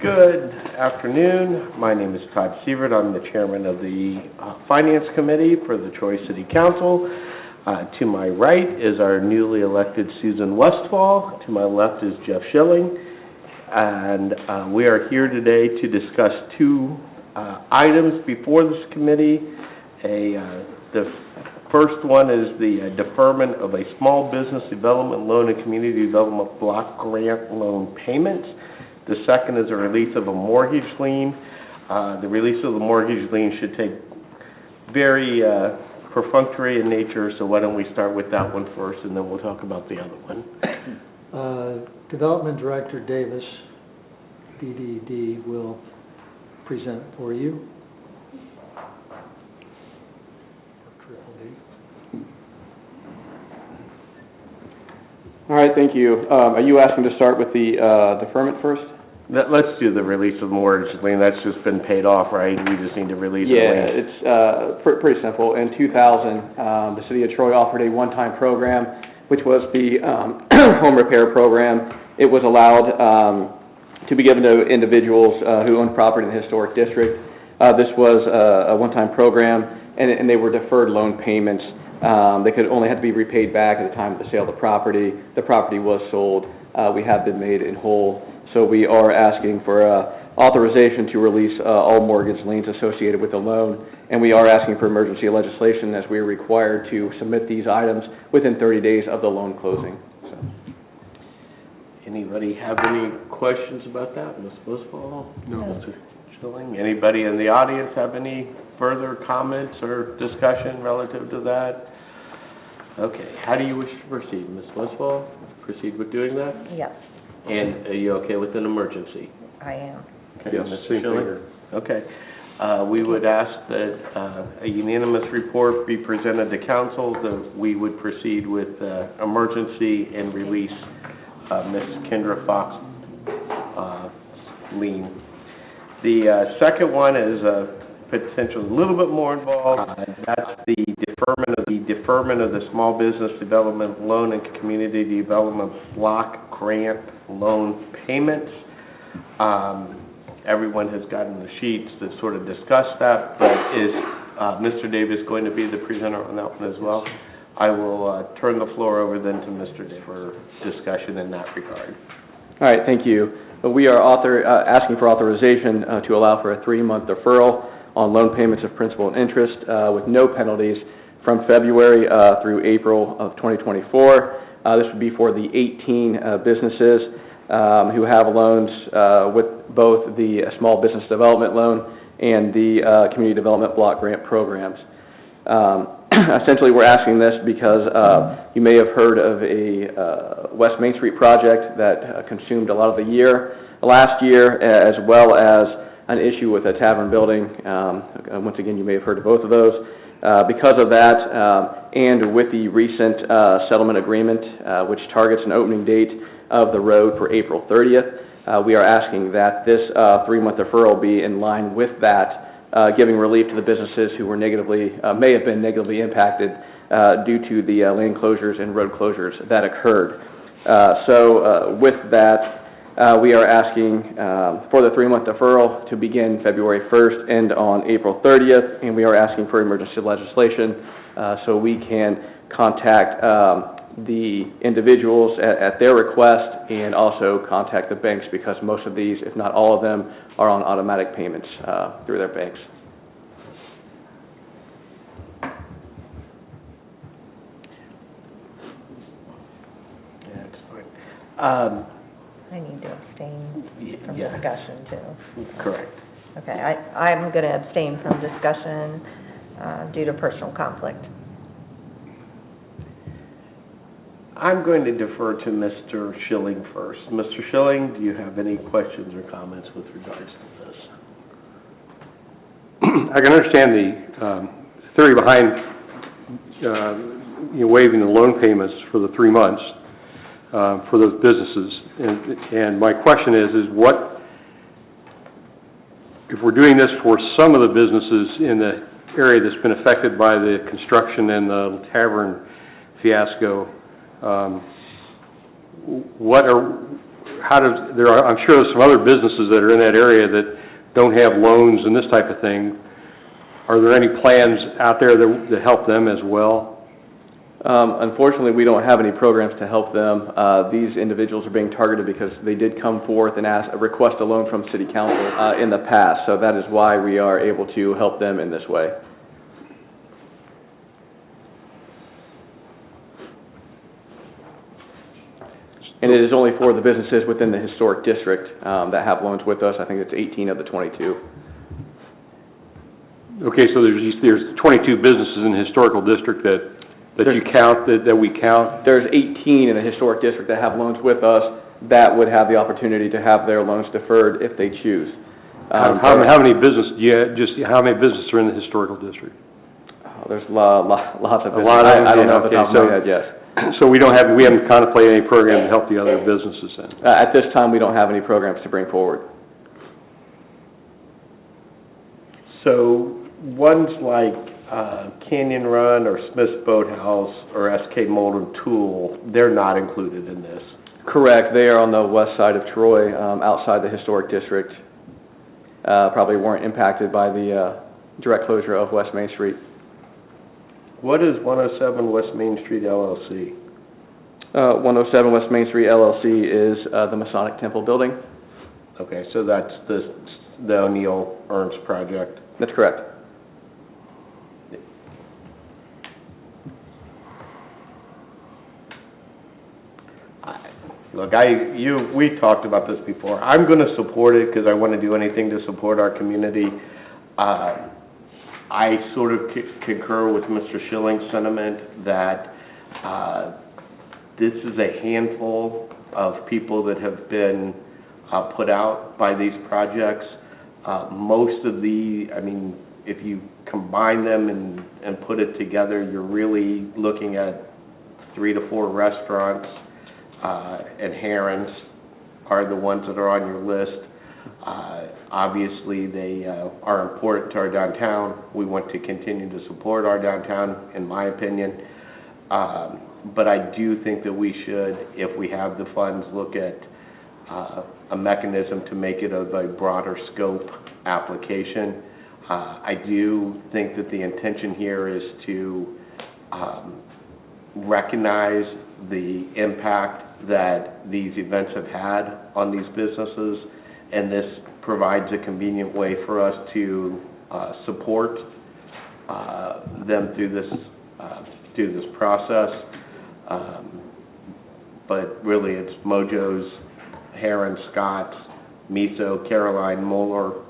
Good afternoon. My name is Todd Sievert. I'm the chairman of the Finance Committee for the Troy City Council. To my right is our newly elected Susan Westfall. To my left is Jeff Schilling. And we are here today to discuss two items before this committee. The first one is the deferment of a small business development loan and community development block grant loan payments. The second is a release of a mortgage lien. The release of the mortgage lien should take very perfunctory in nature, so why don't we start with that one first, and then we'll talk about the other one. Development Director Davis, DDD, will present for you. All right, thank you. Are you asking to start with the deferment first? Let's do the release of mortgage lien. That's just been paid off, right? We just need to release the lien. Yeah, it's pretty simple. In 2000, the City of Troy offered a one-time program, which was the home repair program. It was allowed to be given to individuals who own property in the historic district. This was a one-time program, and they were deferred loan payments. They could only have to be repaid back at the time of the sale of the property. The property was sold. We have been made in whole. So we are asking for authorization to release all mortgage liens associated with the loan, and we are asking for emergency legislation as we are required to submit these items within 30 days of the loan closing. So. Anybody have any questions about that? Ms. Westfall? No. Mr. Schilling? Anybody in the audience have any further comments or discussion relative to that? Okay. How do you wish to proceed, Ms. Westfall? Proceed with doing that? Yes. And are you okay with an emergency? I am. Okay, yes, Mr. Schilling? Okay. We would ask that a unanimous report be presented to council, that we would proceed with emergency and release Ms. Kendra Fox lien. The second one is potentially a little bit more involved. That's the deferment of the small business development loan and community development block grant loan payments. Everyone has gotten the sheets that sort of discuss that, but is Mr. Davis going to be the presenter on that one as well? I will turn the floor over then to Mr. Davis for discussion in that regard. All right, thank you. We are asking for authorization to allow for a 3-month deferral on loan payments of principal and interest with no penalties from February through April of 2024. This would be for the 18 businesses who have loans with both the small business development loan and the community development block grant programs. Essentially, we're asking this because you may have heard of a West Main Street project that consumed a lot of the year last year, as well as an issue with a tavern building. Once again, you may have heard of both of those. Because of that, and with the recent settlement agreement, which targets an opening date of the road for April 30th, we are asking that this 3-month deferral be in line with that, giving relief to the businesses who were may have been negatively impacted due to the lane closures and road closures that occurred. With that, we are asking for the 3-month deferral to begin February 1st and on April 30th, and we are asking for emergency legislation so we can contact the individuals at their request and also contact the banks, because most of these, if not all of them, are on automatic payments through their banks. Yeah, that's fine. I need to abstain from discussion, too. Correct. Okay, I'm going to abstain from discussion due to personal conflict. I'm going to defer to Mr. Schilling first. Mr. Schilling, do you have any questions or comments with regards to this? I can understand the theory behind waiving the loan payments for the 3 months for those businesses. And my question is what, if we're doing this for some of the businesses in the area that's been affected by the construction and the tavern fiasco, I'm sure there's some other businesses that are in that area that don't have loans and this type of thing. Are there any plans out there that help them as well? Unfortunately, we don't have any programs to help them. These individuals are being targeted because they did come forth and request a loan from City Council in the past, so that is why we are able to help them in this way. And it is only for the businesses within the historic district that have loans with us. I think it's 18 of the 22. Okay, so there's 22 businesses in the historical district that you count, that we count? There's 18 in the historic district that have loans with us that would have the opportunity to have their loans deferred if they choose. How many businesses how many businesses are in the historical district? There's lots of businesses. A lot of them, I don't know off the okay, top of my head, yes. So we haven't contemplated any program to help the other businesses then? At this time, we don't have any programs to bring forward. So ones like Canyon Run or Smith's Boathouse or SK Molded Tool, they're not included in this. Correct. They are on the west side of Troy, outside the historic district. Probably weren't impacted by the direct closure of West Main Street. What is 107 West Main Street LLC? 107 West Main Street LLC is the Masonic Temple building. Okay, so that's the O'Neill Ernst project. That's correct. Look, we talked about this before. I'm going to support it because I want to do anything to support our community. I sort of concur with Mr. Schilling's sentiment that this is a handful of people that have been put out by these projects. Most of if you combine them and put it together, you're really looking at 3 to 4 restaurants, and Herons are the ones that are on your list. Obviously, they are important to our downtown. We want to continue to support our downtown, in my opinion. But I do think that we should, if we have the funds, look at a mechanism to make it of a broader scope application. I do think that the intention here is to recognize the impact that these events have had on these businesses, and this provides a convenient way for us to support them through this process. But really, it's Mojo's, Heron, Scott's, Miso, Caroline, Moeller.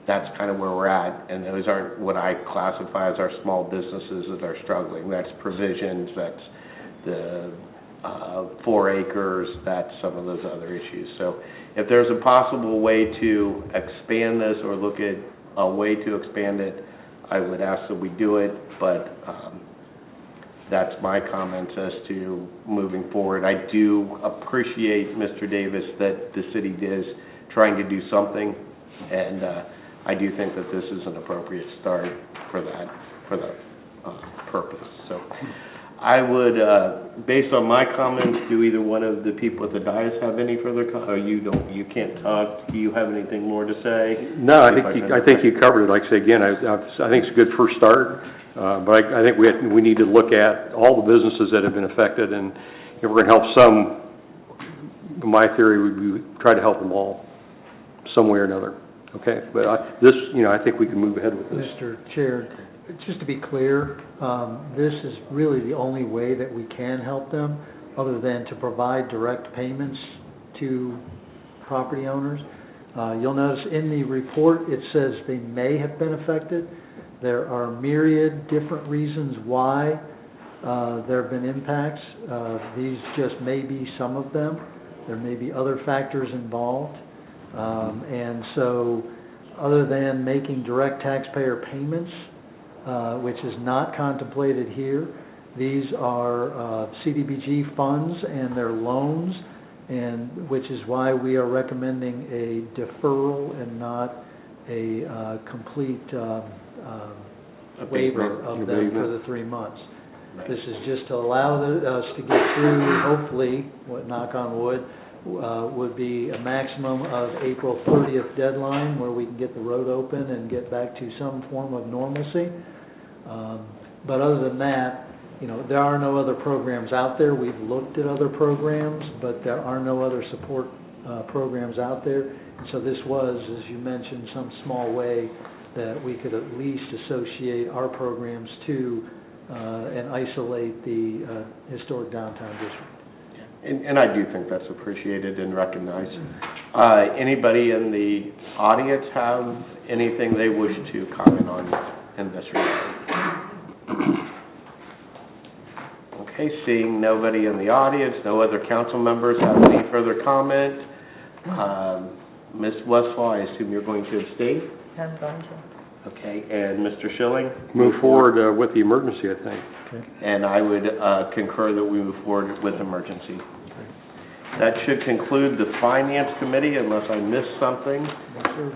That's kind of where we're at, and those aren't what I classify as our small businesses that are struggling. That's Provisions, that's the 4 acres, that's some of those other issues. So if there's a possible way to expand this or look at a way to expand it, I would ask that we do it, but that's my comments as to moving forward. I do appreciate, Mr. Davis, that the city is trying to do something, and I do think that this is an appropriate start for that purpose. So I would, based on my comments, do either one of the people at the dais have any further comments? You can't talk. Do you have anything more to say? No, I think you covered it. Like I say again, I think it's a good first start, but I think we need to look at all the businesses that have been affected, and if we're going to help some, my theory would be try to help them all, some way or another. Okay, but I think we can move ahead with this. Mr. Chair, just to be clear, this is really the only way that we can help them, other than to provide direct payments to property owners. You'll notice in the report it says they may have been affected. There are myriad different reasons why there have been impacts. These just may be some of them. There may be other factors involved. And so, other than making direct taxpayer payments, which is not contemplated here, these are CDBG funds and their loans, and which is why we are recommending a deferral and not a complete waiver of them for the 3 months. This is just to allow us to get through, hopefully, what, knock on wood, would be a maximum of April 30th deadline where we can get the road open and get back to some form of normalcy. But other than that, you know, there are no other programs out there. We've looked at other programs, but there are no other support programs out there. And so this was, as you mentioned, some small way that we could at least associate our programs to and isolate the historic downtown district. And I do think that's appreciated and recognized. Anybody in the audience have anything they wish to comment on in this regard? Okay, seeing nobody in the audience, no other council members have any further comment. Ms. Westfall, I assume you're going to abstain? I'm going to. Okay, and Mr. Schilling? Move forward with the emergency, I think. Okay. And I would concur that we move forward with emergency. That should conclude the Finance Committee, unless I missed something. Yes, sir.